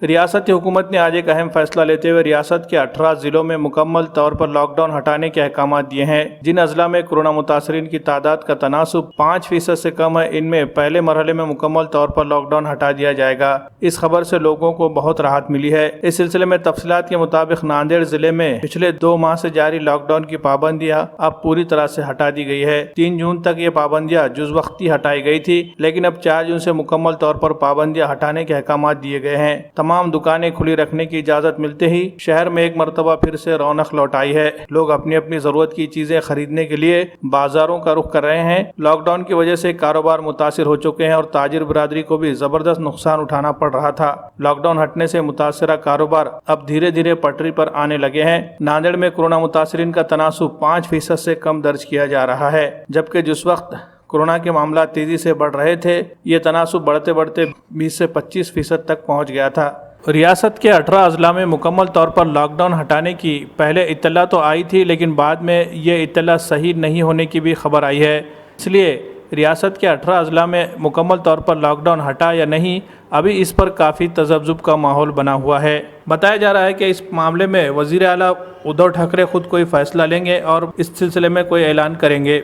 ریاستی حکومت نے آج ایک اہم فیصلہ لیتے ہوئے ریاست کے 18 ضلعوں میں مکمل طور پر لاک ڈاؤن ہٹانے کے احکامات دیے ہیں۔ جن اضلاع میں کورونا متاثرین کی تعداد کا تناسب 5% سے کم ہے، ان میں پہلے مرحلے میں مکمل طور پر لاک ڈاؤن ہٹا دیا جائے گا۔ اس خبر سے لوگوں کو بہت راحت ملی ہے۔ اس سلسلے میں تفصیلات کے مطابق ناندیڑ ضلع میں پچھلے 2 ماہ سے جاری لاک ڈاؤن کی پابندیاں اب پوری طرح سے ہٹا دی گئی ہے۔ 3 جون تک یہ پابندیاں جز وقتی ہٹائی گئی تھی، لیکن اب 4 جون سے مکمل طور پر پابندیاں ہٹانے کے احکامات دیے گئے ہیں۔ تمام دکانیں کھلی رکھنے کی اجازت ملتے ہی شہر میں ایک مرتبہ پھر سے رونق لوٹ آئی ہے۔ لوگ اپنی اپنی ضرورت کی چیزیں خریدنے کے لیے بازاروں کا رخ کر رہے ہیں۔ لاک ڈاؤن کی وجہ سے کاروبار متاثر ہو چکے ہیں اور تاجر برادری کو بھی زبردست نقصان اٹھانا پڑ رہا تھا۔ لاک ڈاؤن ہٹنے سے متاثرہ کاروبار اب دھیرے دھیرے پٹری پر آنے لگے ہیں۔ ناندیڑ میں کورونا متاثرین کا تناسب 5% سے کم درج کیا جا رہا ہے، جبکہ جس وقت کورونا کے معاملات تیزی سے بڑھ رہے تھے، یہ تناسب بڑھتے بڑھتے 20 سے 25% تک پہنچ گیا تھا۔ ریاست کے 18 اضلاع میں مکمل طور پر لاک ڈاؤن ہٹانے کی پہلے اطلاع تو آئی تھی، لیکن بعد میں یہ اطلاع صحیح نہیں ہونے کی بھی خبر آئی ہے۔ اس لیے ریاست کے 18 اضلاع میں مکمل طور پر لاک ڈاؤن ہٹا یا نہیں، ابھی اس پر کافی تذبذب کا ماحول بنا ہوا ہے۔ بتایا جا رہا ہے کہ اس معاملے میں وزیر اعلیٰ ادھو ٹھاکرے خود کوئی فیصلہ لیں گے اور اس سلسلے میں کوئی اعلان کریں گے۔